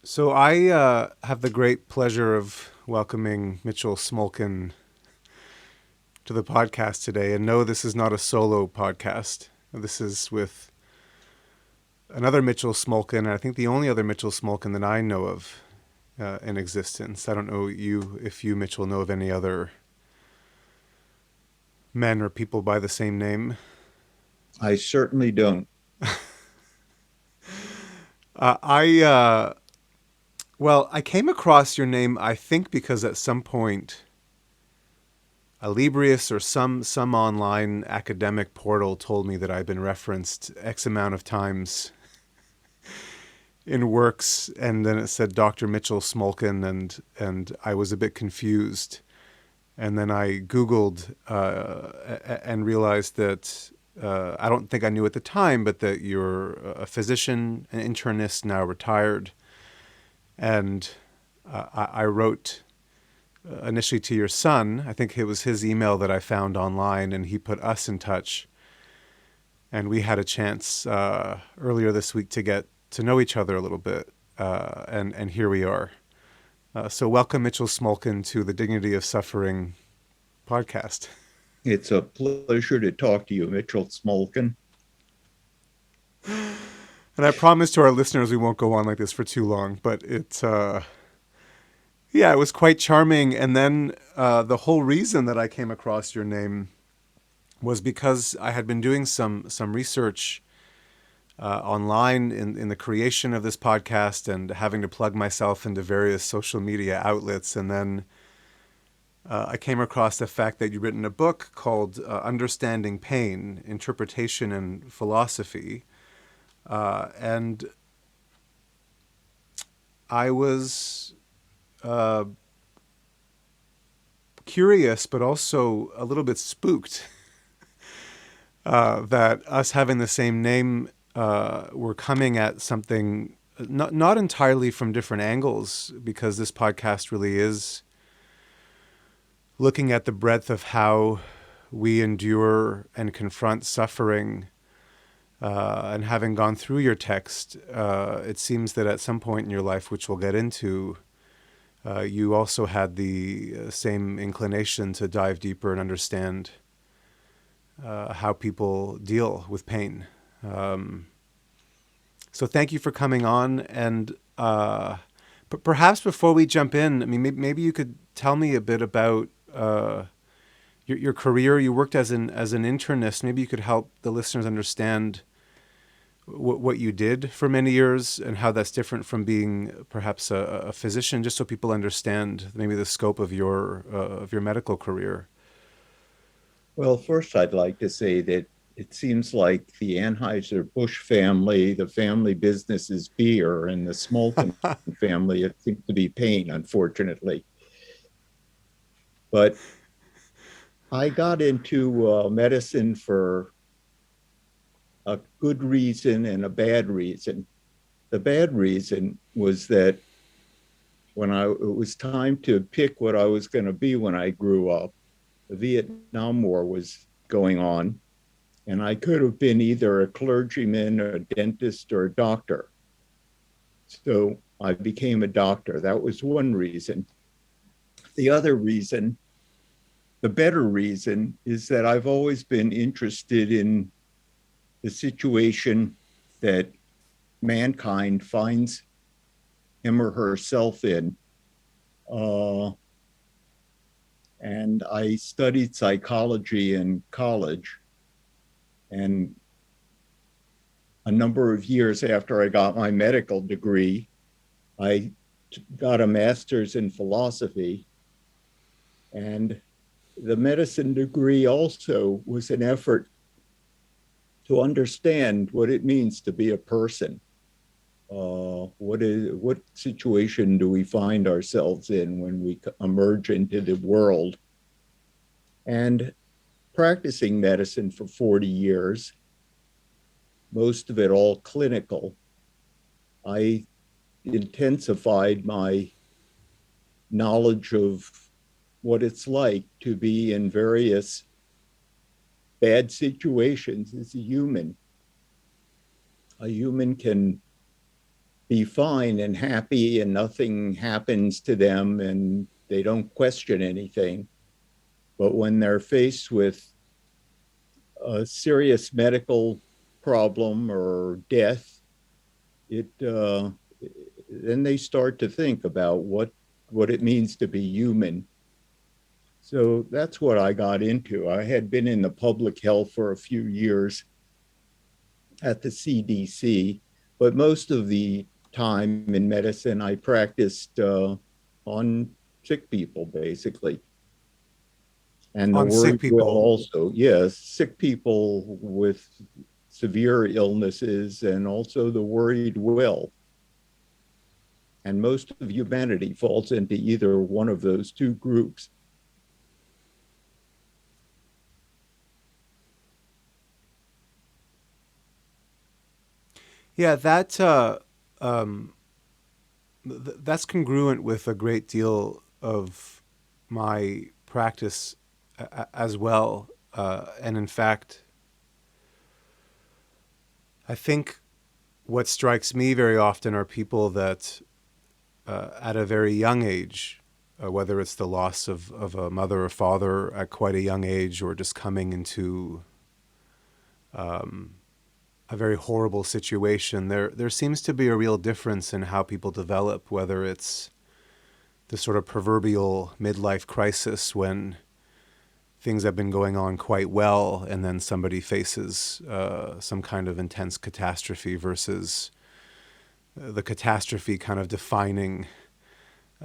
So I have the great pleasure of welcoming Mitchell Smolkin to the podcast today. And no, this is not a solo podcast. This is with another Mitchell Smolkin, and I think the only other Mitchell Smolkin that I know of in existence. I don't know if you, Mitchell, know of any other men or people by the same name. I certainly don't. I well, I came across your name, I think, because at some point Alibrius or some online academic portal told me that I've been referenced X amount of times in works, and then it said Dr. Mitchell Smolkin, and I was a bit confused, and then I Googled and realized that I don't think I knew at the time, but that you're a physician, an internist, now retired, and I wrote initially to your son. I think it was his email that I found online, and he put us in touch. And we had a chance earlier this week to get to know each other a little bit, and here we are. So welcome, Mitchell Smolkin, to the Dignity of Suffering podcast. It's a pleasure to talk to you, Mitchell Smolkin. And I promise to our listeners we won't go on like this for too long, but yeah, it was quite charming. And then the whole reason that I came across your name was because I had been doing some research online in the creation of this podcast and having to plug myself into various social media outlets. And then I came across the fact that you'd written a book called Understanding Pain, Interpretation and Philosophy. And I was uh, curious, but also a little bit spooked that us having the same name, we're coming at something not entirely from different angles, because this podcast really is looking at the breadth of how we endure and confront suffering. And having gone through your text, it seems that at some point in your life, which we'll get into, you also had the same inclination to dive deeper and understand how people deal with pain. Um, so thank you for coming on. And but perhaps before we jump in, I mean, maybe you could tell me a bit about your career. You worked as an internist. Maybe you could help the listeners understand what you did for many years and how that's different from being perhaps a physician, just so people understand maybe the scope of your medical career. Well, first, I'd like to say that it seems like the Anheuser-Busch family, the family business is beer, and the Smolkin family, it seems to be pain, unfortunately. But I got into medicine for a good reason and a bad reason. The bad reason was that it was time to pick what I was going to be when I grew up, the Vietnam War was going on, and I could have been either a clergyman, a dentist, or a doctor. So I became a doctor. That was one reason. The other reason, the better reason, is that I've always been interested in the situation that mankind finds him or herself in. Uh, and I studied psychology in college. And a number of years after I got my medical degree, I got a master's in philosophy. And the medicine degree also was an effort to understand what it means to be a person. What situation do we find ourselves in when we emerge into the world? And practicing medicine for 40 years, most of it all clinical, I intensified my knowledge of what it's like to be in various bad situations as a human. A human can be fine and happy and nothing happens to them and they don't question anything. But when they're faced with a serious medical problem or death, it then they start to think about what it means to be human. So that's what I got into. I had been in the public health for a few years at the CDC, but most of the time in medicine, I practiced on sick people, basically. And the On sick worried well people. also, yes, sick people with severe illnesses and also the worried well. And most of humanity falls into either one of those two groups. Yeah, um, that's congruent with a great deal of my practice as well. And in fact, I think what strikes me very often are people that, at a very young age, whether it's the loss of a mother or father at quite a young age, or just coming into um, a very horrible situation, there seems to be a real difference in how people develop, whether it's the sort of proverbial midlife crisis when things have been going on quite well and then somebody faces some kind of intense catastrophe, versus the catastrophe kind of defining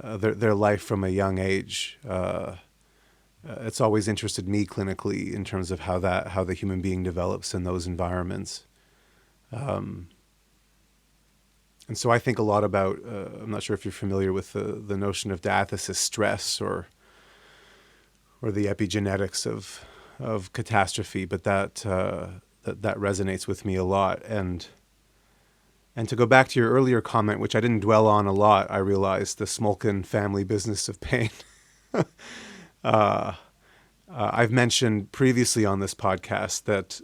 their life from a young age. It's always interested me clinically in terms of how the human being develops in those environments. Um, and so I think a lot about, I'm not sure if you're familiar with the notion of diathesis stress, or the epigenetics of catastrophe, but that resonates with me a lot. And to go back to your earlier comment, which I didn't dwell on a lot, I realized the Smolkin family business of pain. I've mentioned previously on this podcast that,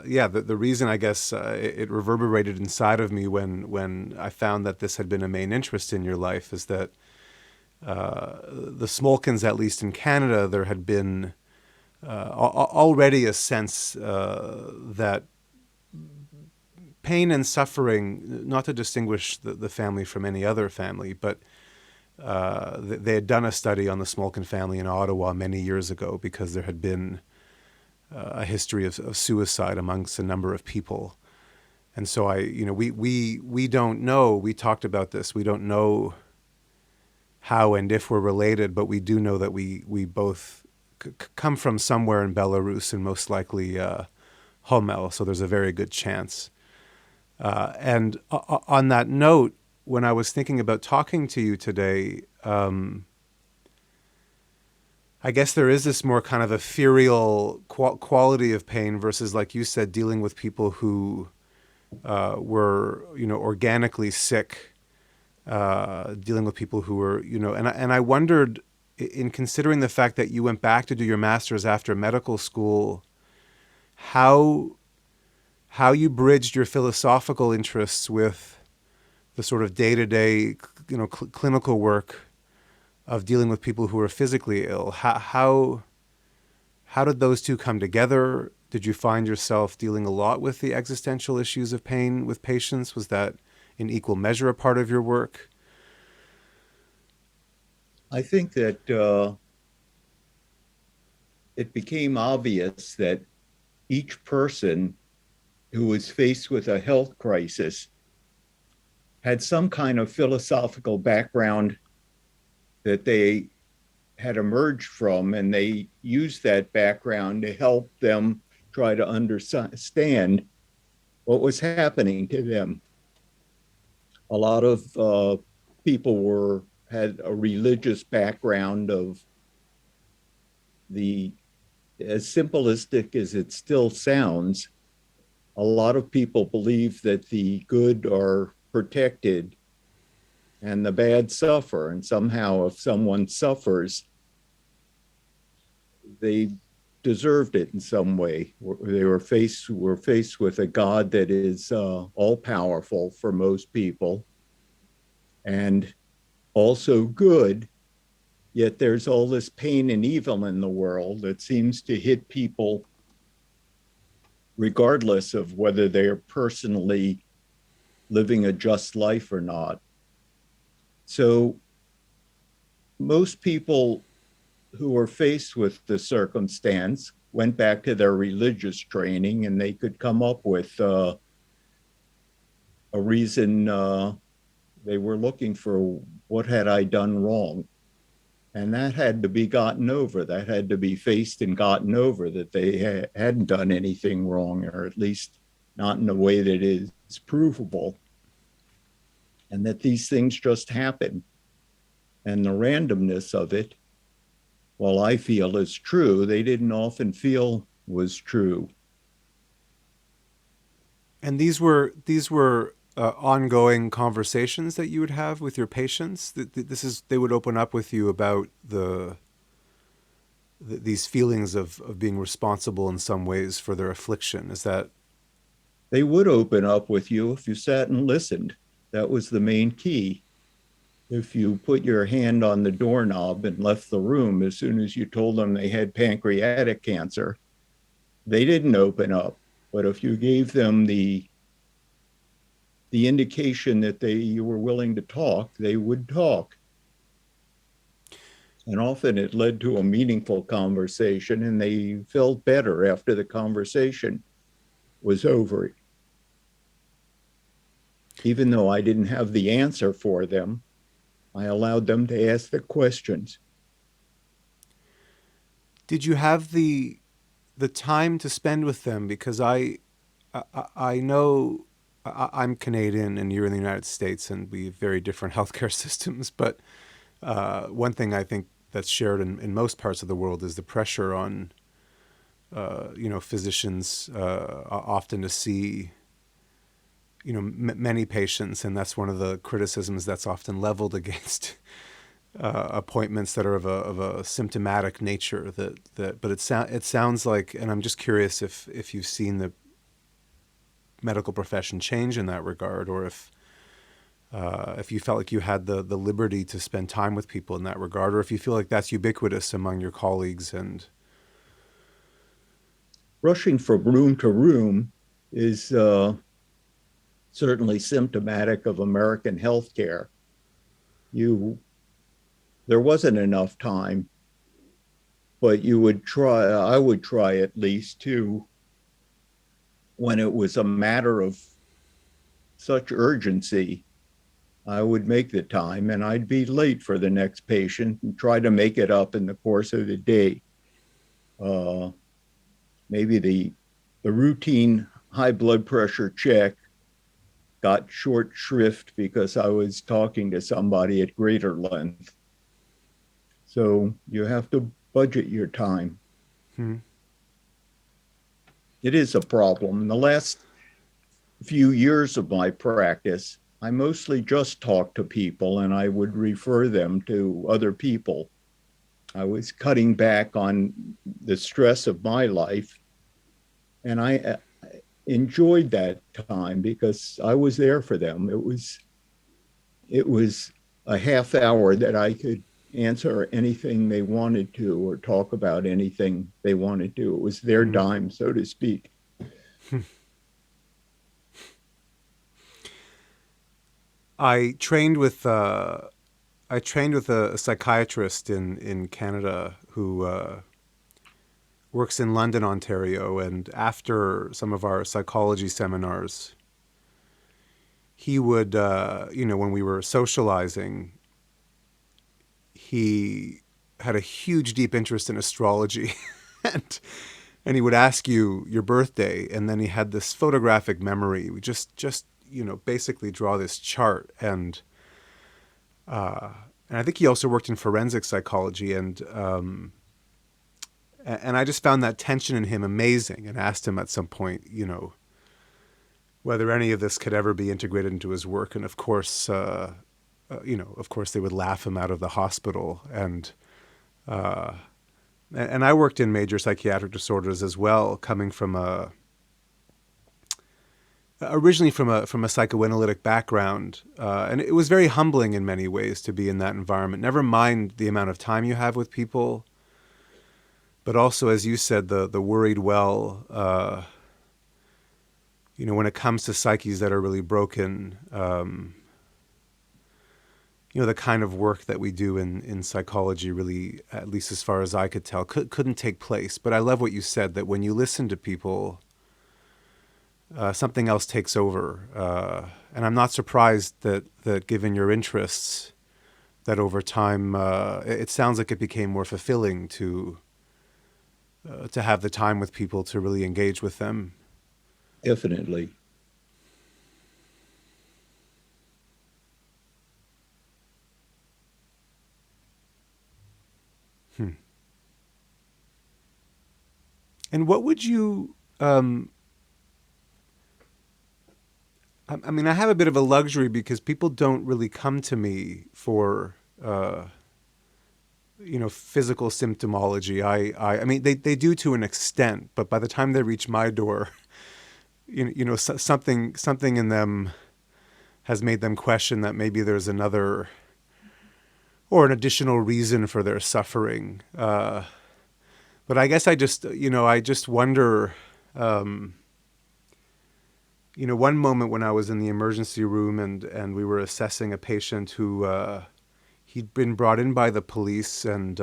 yeah, the reason I guess it reverberated inside of me when I found that this had been a main interest in your life is that the Smolkins, at least in Canada, there had been already a sense that pain and suffering, not to distinguish the family from any other family, but they had done a study on the Smolkin family in Ottawa many years ago because there had been a history of suicide amongst a number of people. And so we don't know, we talked about this, we don't know how and if we're related, but we do know that we both come from somewhere in Belarus, and most likely Homel, so there's a very good chance. And on that note, when I was thinking about talking to you today, I guess there is this more kind of ethereal quality of pain versus, like you said, dealing with people who were, organically sick, dealing with people who were, and I wondered, in considering the fact that you went back to do your master's after medical school, how you bridged your philosophical interests with the sort of day-to-day, clinical work of dealing with people who are physically ill. How did those two come together? Did you find yourself dealing a lot with the existential issues of pain with patients? Was that in equal measure a part of your work? I think that it became obvious that each person who was faced with a health crisis had some kind of philosophical background that they had emerged from, and they used that background to help them try to understand what was happening to them. A lot of people had a religious background of the, as simplistic as it still sounds, a lot of people believe that the good are protected and the bad suffer. And somehow, if someone suffers, they deserved it in some way. They were faced with a God that is all powerful for most people and also good. Yet there's all this pain and evil in the world that seems to hit people regardless of whether they're personally living a just life or not. So most people who were faced with the circumstance went back to their religious training and they could come up with a reason they were looking for what had I done wrong. And that had to be gotten over. That had to be faced and gotten over that they hadn't done anything wrong, or at least not in a way that is provable, and that these things just happen. And the randomness of it, while I feel is true, they didn't often feel was true. And these were ongoing conversations that you would have with your patients. This is they would open up with you about these feelings of being responsible in some ways for their affliction. Is that They would open up with you if you sat and listened. That was the main key. If you put your hand on the doorknob and left the room as soon as you told them they had pancreatic cancer, they didn't open up. But if you gave them the indication that you were willing to talk, they would talk. And often it led to a meaningful conversation, and they felt better after the conversation was over. Even though I didn't have the answer for them, I allowed them to ask the questions. did you have the time to spend with them? Because I know I'm Canadian and you're in the United States, and we have very different healthcare systems. But one thing I think that's shared in most parts of the world is the pressure on physicians often to see many patients, and that's one of the criticisms that's often leveled against appointments that are of a symptomatic nature. But it sounds like, and I'm just curious if you've seen the medical profession change in that regard, or if you felt like you had the liberty to spend time with people in that regard, or if you feel like that's ubiquitous among your colleagues. And Rushing from room to room is certainly symptomatic of American healthcare. You There wasn't enough time, but I would try at least to, when it was a matter of such urgency, I would make the time and I'd be late for the next patient and try to make it up in the course of the day. Maybe the routine high blood pressure check got short shrift because I was talking to somebody at greater length. So you have to budget your time. hmm. It is a problem. In the last few years of my practice, I mostly just talked to people and I would refer them to other people. I was cutting back on the stress of my life, and I enjoyed that time because I was there for them. It was a half hour that I could answer anything they wanted to or talk about anything they wanted to. It was their dime, so to speak. I trained with a psychiatrist in Canada who works in London, Ontario, and after some of our psychology seminars, he would, when we were socializing, he had a huge, deep interest in astrology, and he would ask you your birthday, and then he had this photographic memory. We just basically draw this chart, and I think he also worked in forensic psychology, and I just found that tension in him amazing, and asked him at some point, whether any of this could ever be integrated into his work, and of course, of course, they would laugh him out of the hospital, and And I worked in major psychiatric disorders as well, coming from a originally from a psychoanalytic background, and it was very humbling in many ways to be in that environment. Never mind the amount of time you have with people, but also, as you said, the worried well. When it comes to psyches that are really broken, the kind of work that we do in psychology really, at least as far as I could tell, couldn't take place. But I love what you said, that when you listen to people, something else takes over. And I'm not surprised that given your interests, that over time, it sounds like it became more fulfilling to have the time with people to really engage with them. Definitely. Hmm. And what would you, I mean, I have a bit of a luxury because people don't really come to me for, physical symptomology. I mean, they do to an extent, but by the time they reach my door, something in them has made them question that maybe there's another or an additional reason for their suffering. But I guess I just wonder, um, one moment when I was in the emergency room and we were assessing a patient who, he'd been brought in by the police, and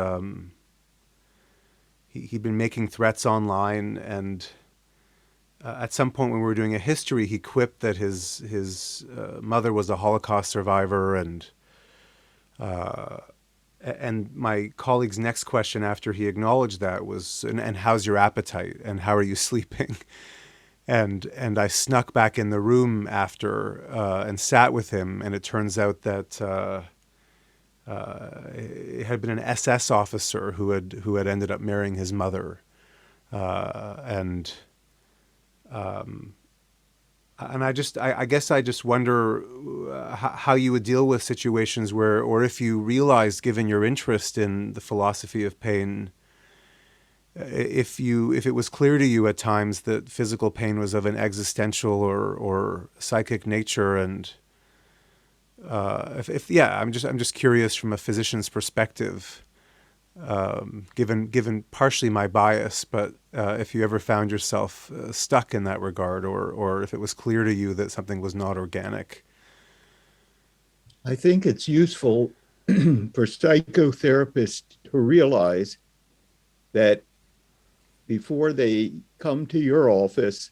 he'd been making threats online. And at some point when we were doing a history, he quipped that his mother was a Holocaust survivor. And my colleague's next question after he acknowledged that was, and how's your appetite and how are you sleeping? And I snuck back in the room after, and sat with him, and it turns out that it had been an SS officer who had ended up marrying his mother, and I guess I just wonder how you would deal with situations where, or if you realized, given your interest in the philosophy of pain, if it was clear to you at times that physical pain was of an existential or psychic nature. And if yeah, I'm just curious from a physician's perspective, given partially my bias, but if you ever found yourself stuck in that regard, or if it was clear to you that something was not organic. I think it's useful for psychotherapists to realize that before they come to your office,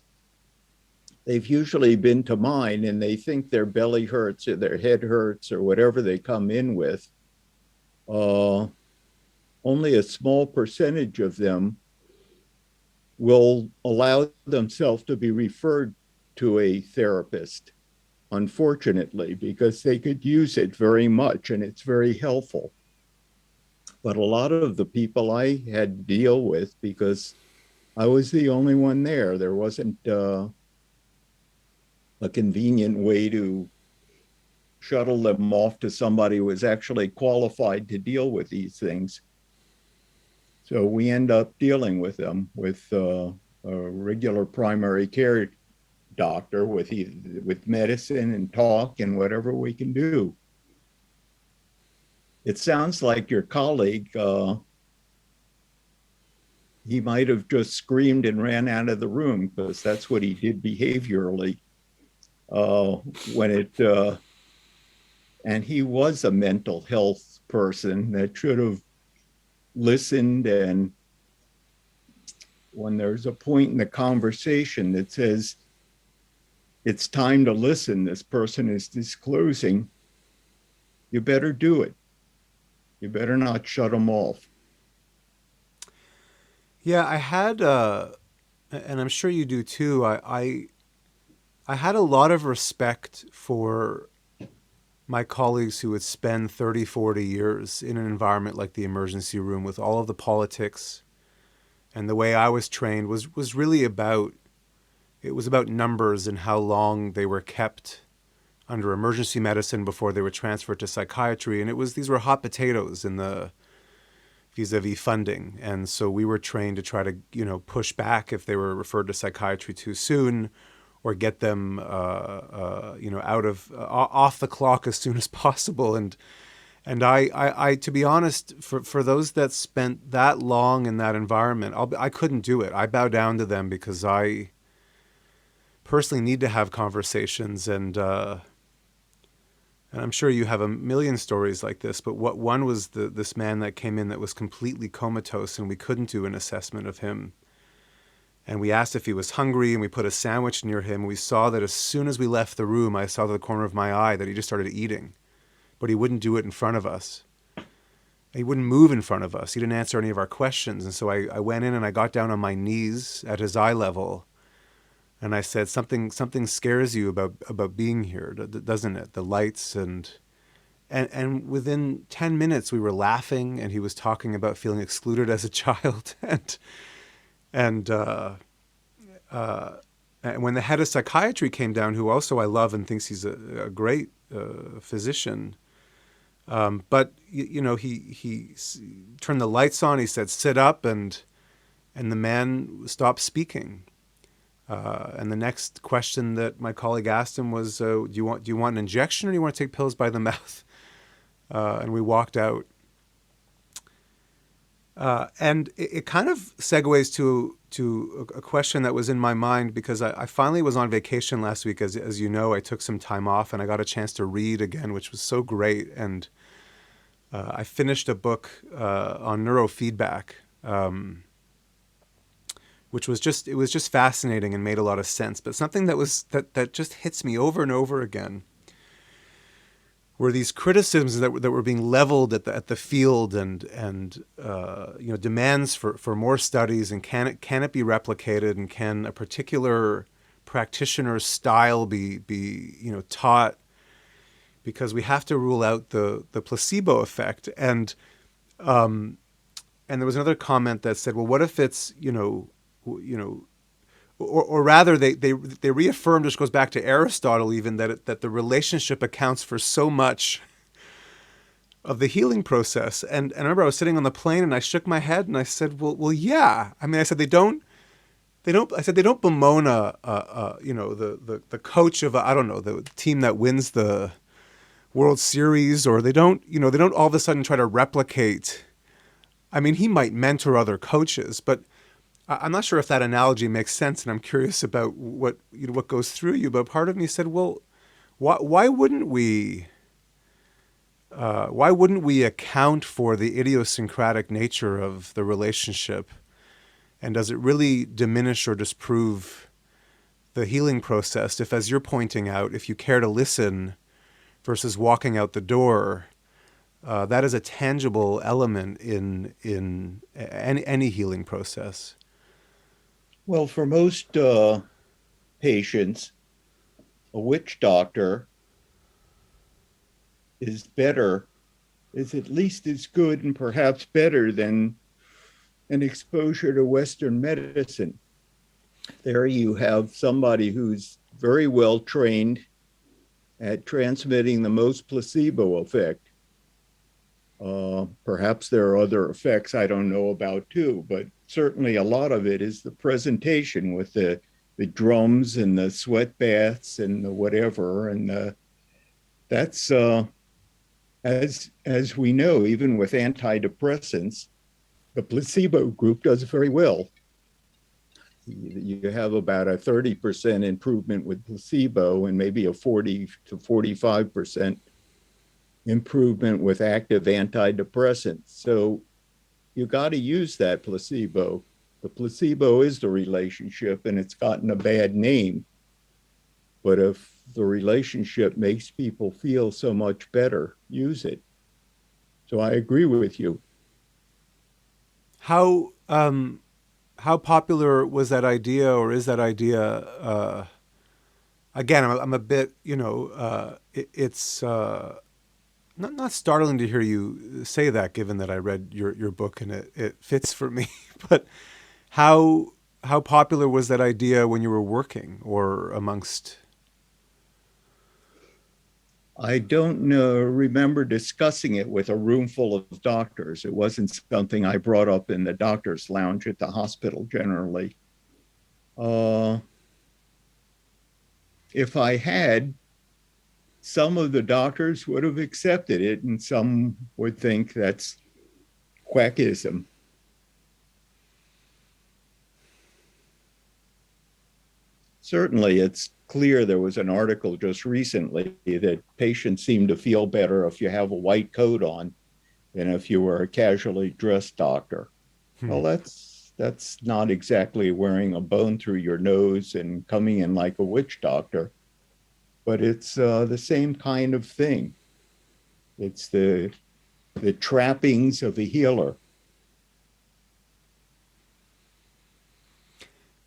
they've usually been to mine and they think their belly hurts or their head hurts or whatever they come in with. Uh, Only a small percentage of them will allow themselves to be referred to a therapist, unfortunately, because they could use it very much and it's very helpful. But a lot of the people I had to deal with, because I was the only one there wasn't a convenient way to shuttle them off to somebody who was actually qualified to deal with these things. So we end up dealing with them with a regular primary care doctor with medicine and talk and whatever we can do. It sounds like your colleague, he might have just screamed and ran out of the room because that's what he did behaviorally uh, when it, and he was a mental health person that should have listened. And when there's a point in the conversation that says, it's time to listen, this person is disclosing, you better do it. You better not shut them off. Yeah, I had, and I'm sure you do too. I had a lot of respect for my colleagues who would spend 30, 40 years in an environment like the emergency room with all of the politics. And the way I was trained was really about, it was about numbers and how long they were kept under emergency medicine before they were transferred to psychiatry. And these were hot potatoes in the vis-a-vis funding. And so we were trained to try to, push back if they were referred to psychiatry too soon, or get them, out of off the clock as soon as possible. And I to be honest, for those that spent that long in that environment, I couldn't do it. I bow down to them because I personally need to have conversations, and I'm sure you have a million stories like this, but what one was this man that came in that was completely comatose, and we couldn't do an assessment of him. And we asked if he was hungry, and we put a sandwich near him. We saw that as soon as we left the room, I saw to the corner of my eye that he just started eating, but he wouldn't do it in front of us. He wouldn't move in front of us. He didn't answer any of our questions. And so I went in and I got down on my knees at his eye level. And I said, something scares you about being here, doesn't it? The lights and within 10 minutes we were laughing, and he was talking about feeling excluded as a child. And when the head of psychiatry came down, who also I love and thinks he's a great physician, but he turned the lights on. He said, "Sit up," and the man stopped speaking. And the next question that my colleague asked him was, "Do you want an injection, or do you want to take pills by the mouth?" And we walked out. And it kind of segues to a question that was in my mind, because I finally was on vacation last week. As you know, I took some time off, and I got a chance to read again, which was so great. And I finished a book on neurofeedback. Which was just fascinating and made a lot of sense. But something that just hits me over and over again were these criticisms that were being leveled at the field, and demands for more studies, and can it be replicated, and can a particular practitioner's style be taught, because we have to rule out the placebo effect. And there was another comment that said, well, what if it's or rather they reaffirmed, which goes back to Aristotle even, that the relationship accounts for so much of the healing process. And I remember I was sitting on the plane, and I shook my head, and I said, well, yeah. I mean, I said, they don't bemoan the coach of I don't know, the team that wins the World Series, or they don't all of a sudden try to replicate. I mean, he might mentor other coaches, but I'm not sure if that analogy makes sense, and I'm curious about what goes through you. But part of me said, well, why wouldn't we account for the idiosyncratic nature of the relationship? And does it really diminish or disprove the healing process if, as you're pointing out, if you care to listen versus walking out the door, that is a tangible element in any healing process? Well, for most patients, a witch doctor is at least as good and perhaps better than an exposure to Western medicine. There you have somebody who's very well trained at transmitting the most placebo effect. Perhaps there are other effects I don't know about too, but certainly a lot of it is the presentation with the drums and the sweat baths and the whatever. And that's, as we know, even with antidepressants, the placebo group does very well. You have about a 30% improvement with placebo, and maybe a 40 to 45% improvement with active antidepressants. So you got to use that placebo. The placebo is the relationship, and it's gotten a bad name. But if the relationship makes people feel so much better, use it. So I agree with you. How popular was that idea, or is that idea? Again, I'm a bit, it's not startling to hear you say that, given that I read your book and it fits for me. But how popular was that idea when you were working or amongst? I don't know, remember discussing it with a room full of doctors. It wasn't something I brought up in the doctor's lounge at the hospital generally. Uh, if I had, some of the doctors would have accepted it, and some would think that's quackism. Certainly, it's clear there was an article just recently that patients seem to feel better if you have a white coat on than if you were a casually dressed doctor. Hmm. Well, that's not exactly wearing a bone through your nose and coming in like a witch doctor, but it's the same kind of thing. It's the trappings of a healer.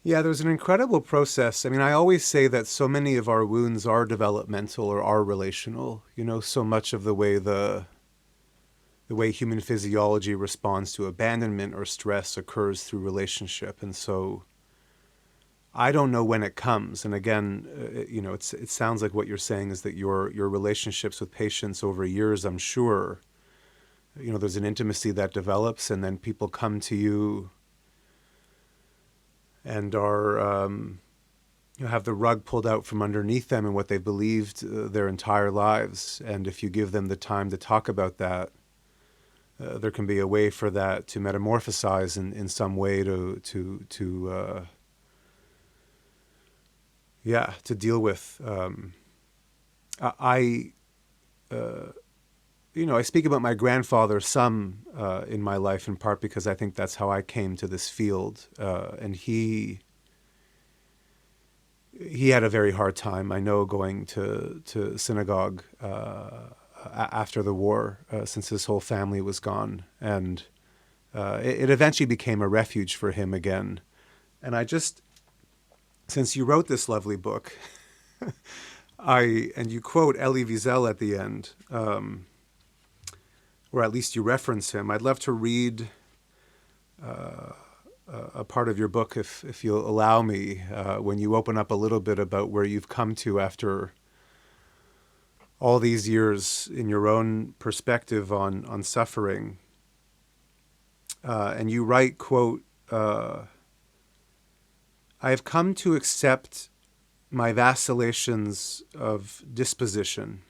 Yeah, there's an incredible process. I mean, I always say that so many of our wounds are developmental or are relational. You know, so much of the way human physiology responds to abandonment or stress occurs through relationship. And so I don't know when it comes. And again, you know, it sounds like what you're saying is that your relationships with patients over years, I'm sure, you know, there's an intimacy that develops, and then people come to you and are you know, have the rug pulled out from underneath them and what they've believed their entire lives. And if you give them the time to talk about that, there can be a way for that to metamorphosize in some way to yeah, to deal with. I you know, I speak about my grandfather some in my life, in part because I think that's how I came to this field, and he had a very hard time. I know, going to synagogue after the war, since his whole family was gone, and it eventually became a refuge for him again. And I just, since you wrote this lovely book, and you quote Elie Wiesel at the end, or at least you reference him. I'd love to read a part of your book, if you'll allow me, when you open up a little bit about where you've come to after all these years in your own perspective on suffering. And you write, quote, I have come to accept my vacillations of disposition.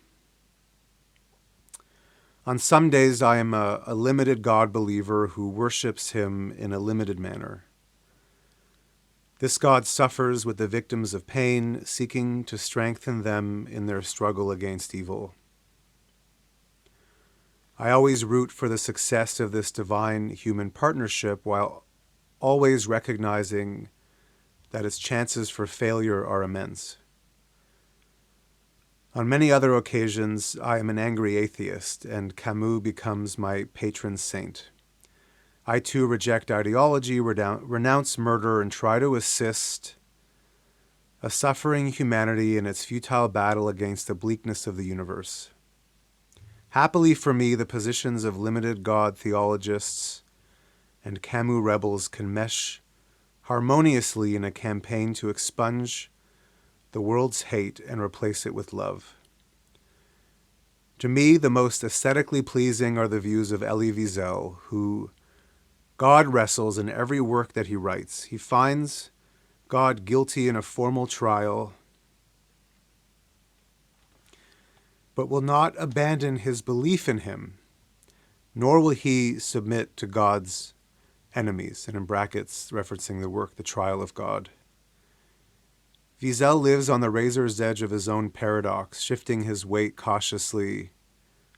On some days, I am a limited God believer who worships him in a limited manner. This God suffers with the victims of pain, seeking to strengthen them in their struggle against evil. I always root for the success of this divine human partnership, while always recognizing that its chances for failure are immense. On many other occasions, I am an angry atheist, and Camus becomes my patron saint. I too reject ideology, renounce murder, and try to assist a suffering humanity in its futile battle against the bleakness of the universe. Happily for me, the positions of limited God theologists and Camus rebels can mesh harmoniously in a campaign to expunge the world's hate and replace it with love. To me, the most aesthetically pleasing are the views of Elie Wiesel, who God wrestles in every work that he writes. He finds God guilty in a formal trial, but will not abandon his belief in him, nor will he submit to God's enemies, and in brackets referencing the work, The Trial of God. Wiesel lives on the razor's edge of his own paradox, shifting his weight cautiously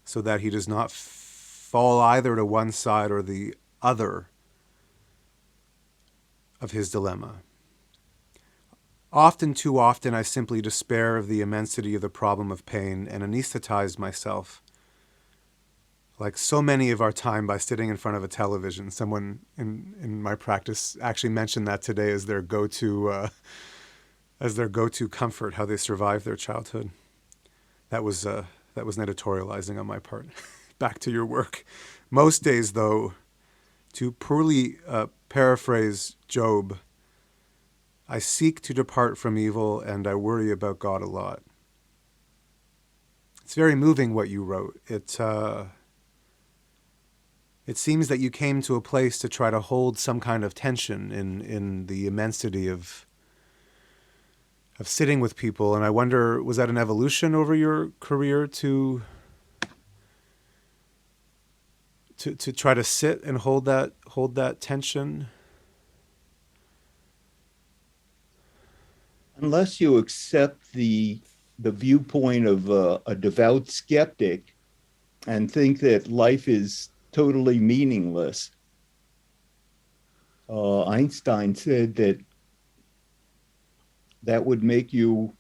so that he does not fall either to one side or the other of his dilemma. Often, too often, I simply despair of the immensity of the problem of pain and anesthetize myself, like so many of our time, by sitting in front of a television. Someone in my practice actually mentioned that today as their go-to comfort, how they survived their childhood. That was an editorializing on my part. Back to your work. Most days, though, to poorly paraphrase Job, I seek to depart from evil and I worry about God a lot. it's very moving what you wrote. It seems that you came to a place to try to hold some kind of tension in the immensity of sitting with people. And I wonder, was that an evolution over your career to try to sit and hold that tension? Unless you accept the viewpoint of a devout skeptic and think that life is totally meaningless. Einstein said that that would make you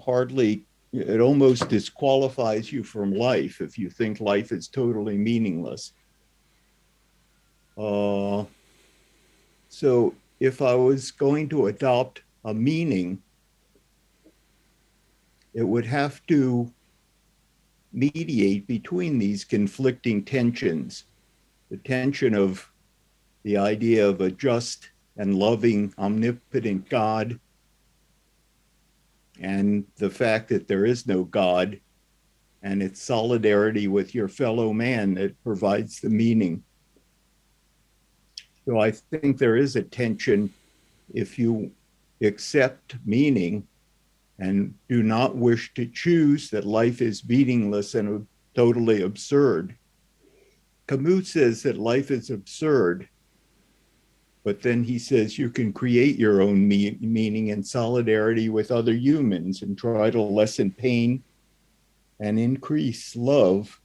hardly, it almost disqualifies you from life if you think life is totally meaningless. Uh, so if I was going to adopt a meaning, it would have to mediate between these conflicting tensions, the tension of the idea of a just and loving, omnipotent God, and the fact that there is no God, and it's solidarity with your fellow man that provides the meaning. So I think there is a tension if you accept meaning and do not wish to choose that life is meaningless and totally absurd. Camus says that life is absurd, but then he says you can create your own meaning in solidarity with other humans and try to lessen pain and increase love.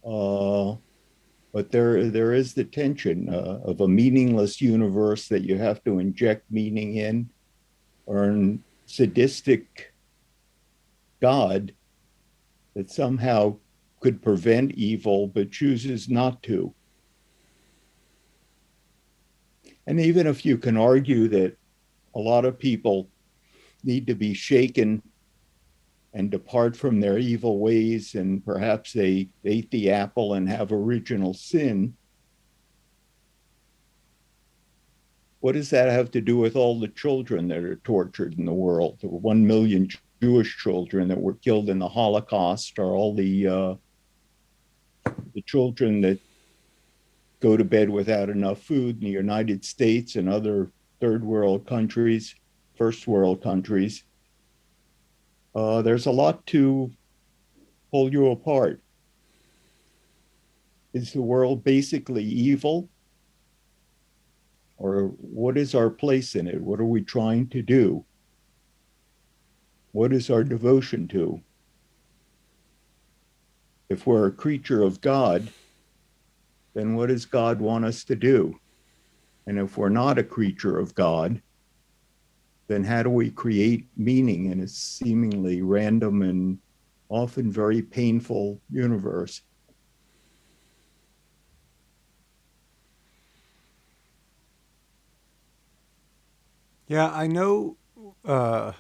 But there is the tension of a meaningless universe that you have to inject meaning in, or a sadistic God that somehow could prevent evil but chooses not to. And even if you can argue that a lot of people need to be shaken and depart from their evil ways, and perhaps they ate the apple and have original sin, what does that have to do with all the children that are tortured in the world? The 1 million Jewish children that were killed in the Holocaust, or all the children that go to bed without enough food in the United States and other third world countries, first world countries. There's a lot to pull you apart. Is the world basically evil? Or what is our place in it? What are we trying to do? What is our devotion to? If we're a creature of God, then what does God want us to do? And if we're not a creature of God, then how do we create meaning in a seemingly random and often very painful universe? Yeah, I know. Uh,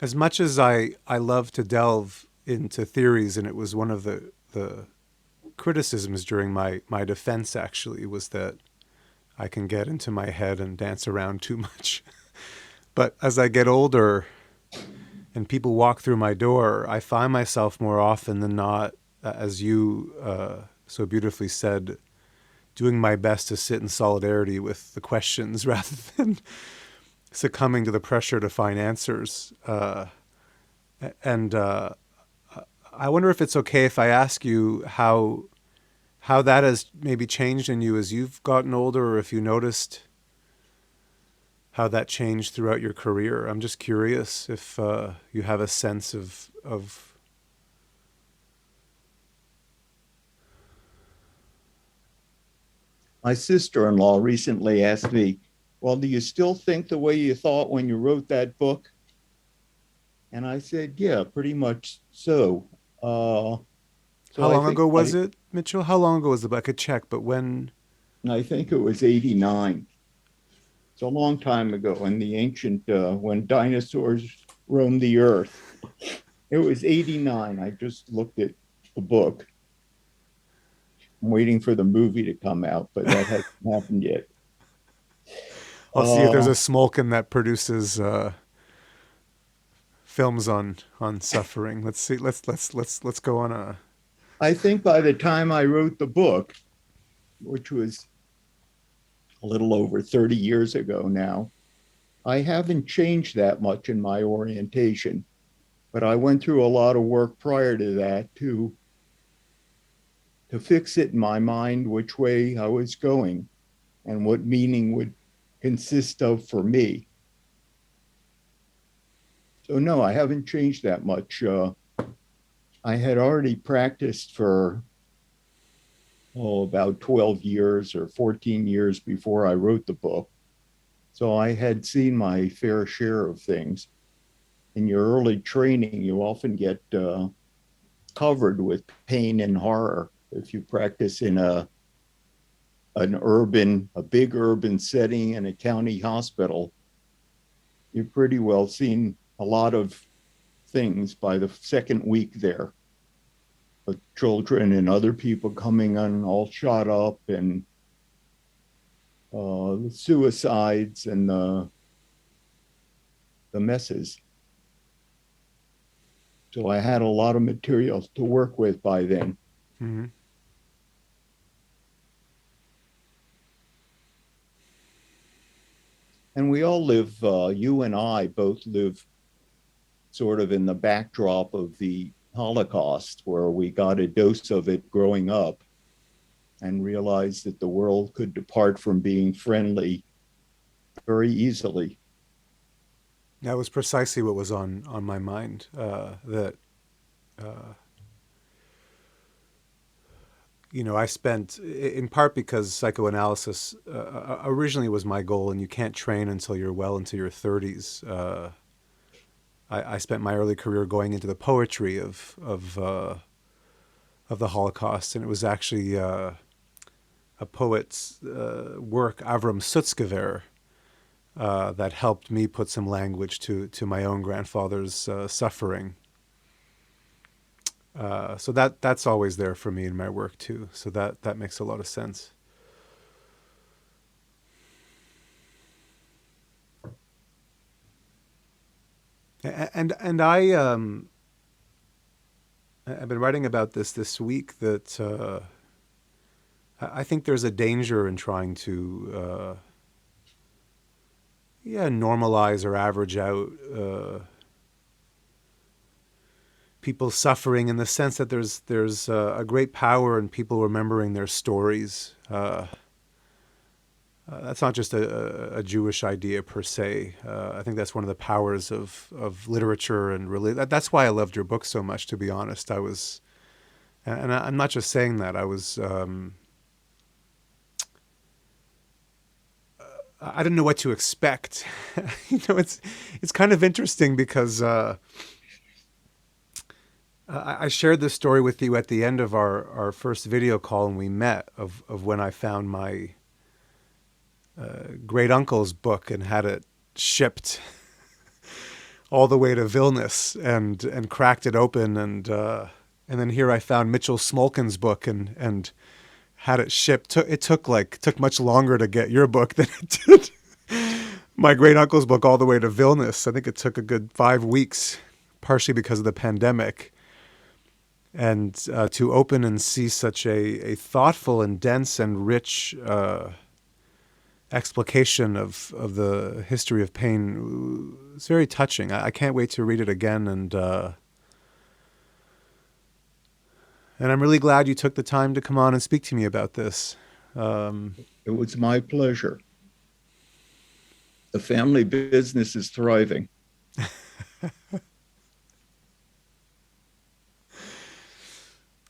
as much as I love to delve into theories, and it was one of the criticisms during my defense actually was that I can get into my head and dance around too much. But as I get older and people walk through my door, I find myself more often than not, as you so beautifully said, doing my best to sit in solidarity with the questions rather than succumbing to the pressure to find answers. And I wonder if it's okay if I ask you how that has maybe changed in you as you've gotten older, or if you noticed how that changed throughout your career. I'm just curious if you have a sense of. My sister-in-law recently asked me, well, do you still think the way you thought when you wrote that book? And I said, yeah, pretty much so. So How long ago was it, Mitchell? How long ago was the book? I could check, but when? I think it was 89. It's a long time ago in the ancient, when dinosaurs roamed the earth. It was 89. I just looked at the book. I'm waiting for the movie to come out, but that hasn't happened yet. I'll see if there's a Uh, Smolkin that produces films on suffering. Let's see. Let's go on a. I think by the time I wrote the book, which was a little over 30 years ago now, I haven't changed that much in my orientation, but I went through a lot of work prior to that to fix it in my mind which way I was going and what meaning would consist of for me. So no, I haven't changed that much. I had already practiced for about 12 years or 14 years before I wrote the book. So I had seen my fair share of things. In your early training, you often get covered with pain and horror. If you practice in a big urban setting in a county hospital, you've pretty well seen a lot of things by the second week there. The children and other people coming on all shot up, and the suicides and the messes. So I had a lot of material to work with by then. Mm-hmm. And we all live, you and I both live sort of in the backdrop of the Holocaust, where we got a dose of it growing up and realized that the world could depart from being friendly very easily. That was precisely what was on my mind. That I spent in part because psychoanalysis originally was my goal, and you can't train until you're well into your 30s. I spent my early career going into the poetry of the Holocaust, and it was actually a poet's work, Avram Sutzkever, that helped me put some language to my own grandfather's suffering. So that's always there for me in my work too. So that makes a lot of sense. And I've been writing about this week that I think there's a danger in trying to normalize or average out people's suffering, in the sense that there's a great power in people remembering their stories. That's not just a Jewish idea per se. I think that's one of the powers of literature and really. That's why I loved your book so much. To be honest, I'm not just saying that. I didn't know what to expect. It's kind of interesting because I shared this story with you at the end of our first video call, and we met of when I found my great uncle's book and had it shipped all the way to Vilnius and cracked it open, and then here I found Mitchell Smolkin's book and had it shipped. It took much longer to get your book than it did my great uncle's book all the way to Vilnius. I think it took a good 5 weeks, partially because of the pandemic. And to open and see such a thoughtful and dense and rich explication of the history of pain, it's very touching. I can't wait to read it again, and I'm really glad you took the time to come on and speak to me about this. It was my pleasure. The family business is thriving.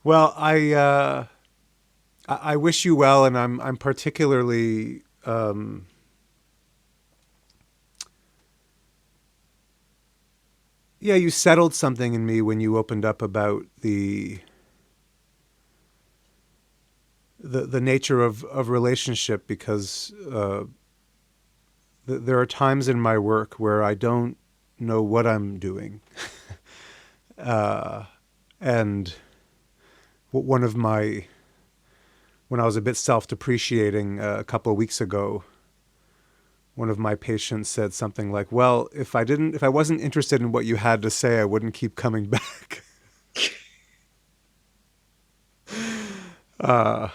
Well, I wish you well, and I'm particularly you settled something in me when you opened up about the nature of relationship, because there are times in my work where I don't know what I'm doing, and one of my when I was a bit self-depreciating a couple of weeks ago, One of my patients said something like, "Well, if I wasn't interested in what you had to say, I wouldn't keep coming back." uh,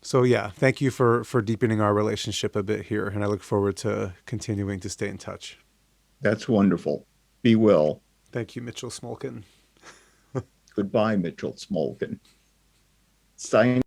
so yeah, thank you for deepening our relationship a bit here, and I look forward to continuing to stay in touch. That's wonderful. Be well. Thank you, Mitchell Smolkin. Goodbye, Mitchell Smolkin. Sign